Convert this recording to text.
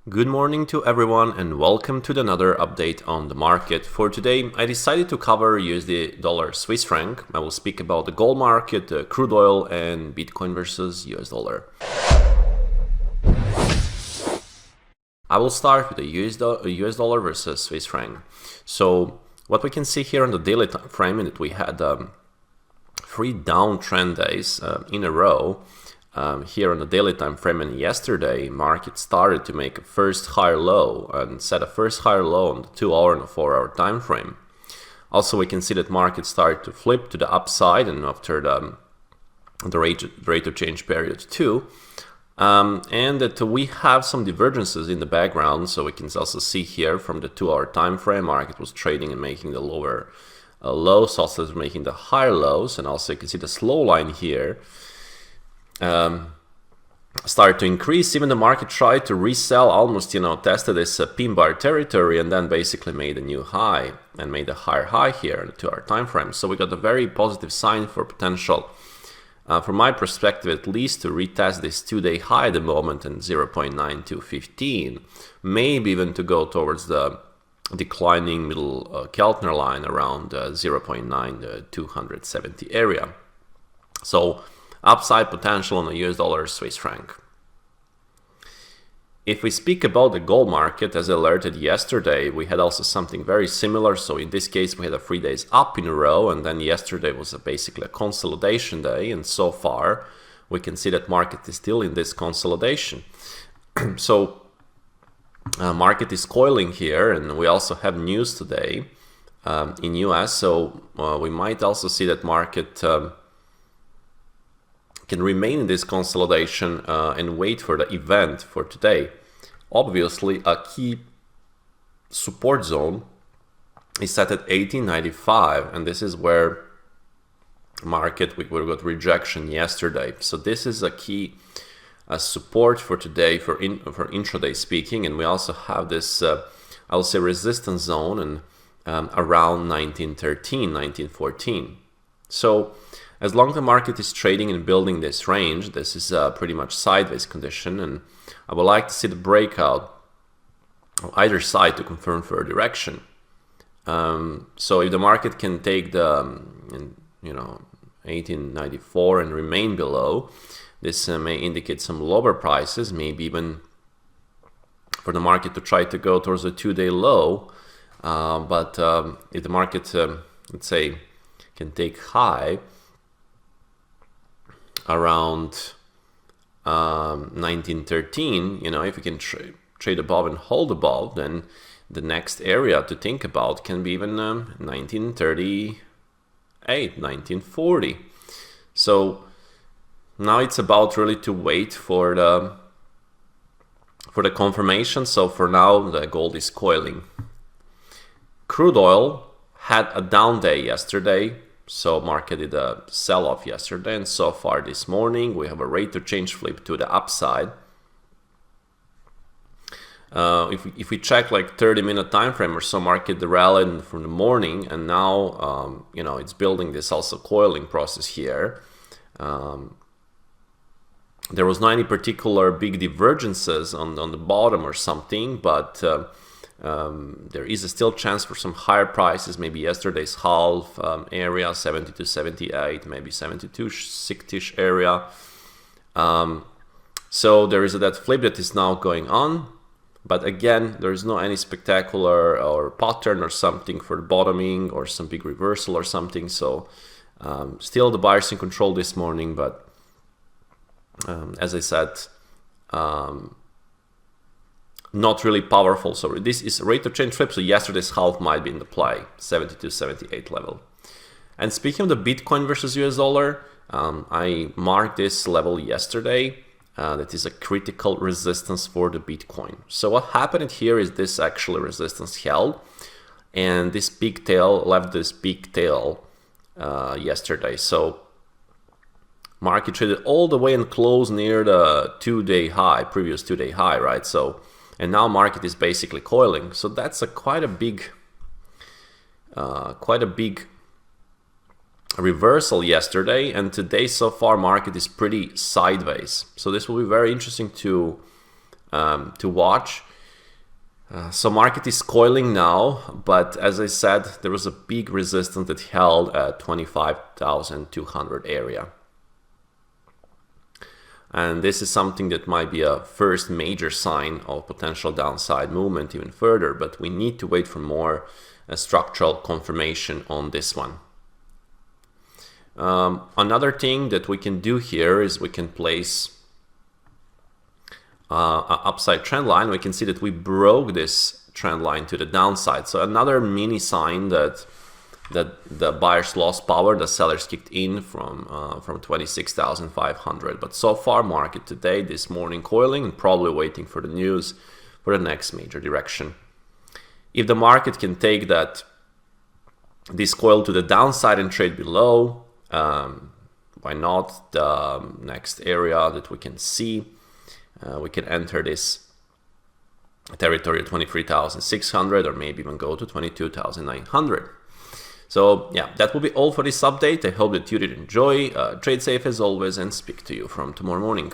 Good morning to everyone and welcome to another update on the market. For today, I decided to cover USD dollar Swiss franc. I will speak about the gold market, the crude oil and Bitcoin versus US dollar. I will start with the US dollar versus Swiss franc. So what we can see here on the daily time frame is that we had 3 downtrend days in a row. Here on the daily time frame, and yesterday market started to make a first higher low and set a first higher low on the 2-hour and the 4-hour time frame. Also, we can see that market started to flip to the upside and after the rate of change period too, and that we have some divergences in the background. So we can also see here from the 2-hour time frame, market was trading and making the lower lows, also making the higher lows, and also you can see the slow line here started to increase. Even the market tried to resell, almost tested this pin bar territory, and then basically made a new high and made a higher high here in the 2-hour time frame. So we got a very positive sign for potential, from my perspective at least, to retest this 2-day high at the moment in 0.9215, maybe even to go towards the declining middle Keltner line around 0.9270 area. So upside potential on the US dollar Swiss franc. If we speak about the gold market, as alerted yesterday, we had also something very similar. So in this case, we had 3 days up in a row, and then yesterday was basically a consolidation day. And so far, we can see that market is still in this consolidation. So market is coiling here, and we also have news today in US. So we might also see that market can remain in this consolidation and wait for the event for today. Obviously, a key support zone is set at 1895, and this is where market we got rejection yesterday. So this is a key support for today for intraday speaking, and we also have this I will say resistance zone and around 1913, 1914. So as long as the market is trading and building this range, this is a pretty much sideways condition, and I would like to see the breakout on either side to confirm further direction. So if the market can take the 1894 and remain below, this may indicate some lower prices, maybe even for the market to try to go towards a 2-day low. But if the market, let's say, can take high around 1913, if we can trade above and hold above, then the next area to think about can be even 1938, 1940. So now it's about really to wait for the confirmation. So for now, the gold is coiling. Crude oil had a down day yesterday. So market did a sell-off yesterday, and so far this morning we have a rate of change flip to the upside. If we check like 30-minute time frame or so, market rallied from the morning, and now it's building this also coiling process here. There was not any particular big divergences on the bottom or something, but there is a still chance for some higher prices, maybe yesterday's half area, 72.78, maybe 72.60ish area. So there is that flip that is now going on, but again, there is no any spectacular or pattern or something for the bottoming or some big reversal or something. So still the buyers in control this morning, but as I said, not really powerful. So this is rate of change flip. So yesterday's half might be in the play, 72.78 level. And speaking of the Bitcoin versus US dollar, I marked this level yesterday. That is a critical resistance for the Bitcoin. So what happened here is this actually resistance held, and this big tail left this big tail yesterday. So market traded all the way and closed near the 2-day high, previous 2-day high, right? So, and now market is basically coiling. So that's quite a big reversal yesterday, and today so far market is pretty sideways. So this will be very interesting to watch. So market is coiling now, but as I said, there was a big resistance that held at 25,200 area. And this is something that might be a first major sign of potential downside movement even further, but we need to wait for more structural confirmation on this one. Another thing that we can do here is we can place an upside trend line. We can see that we broke this trend line to the downside. So another mini sign that the buyers lost power, the sellers kicked in from 26,500. But so far, market today, this morning, coiling and probably waiting for the news for the next major direction. If the market can take this coil to the downside and trade below, why not? The next area that we can see, we can enter this territory at 23,600 or maybe even go to 22,900. So yeah, that will be all for this update. I hope that you did enjoy. Trade safe as always and speak to you from tomorrow morning.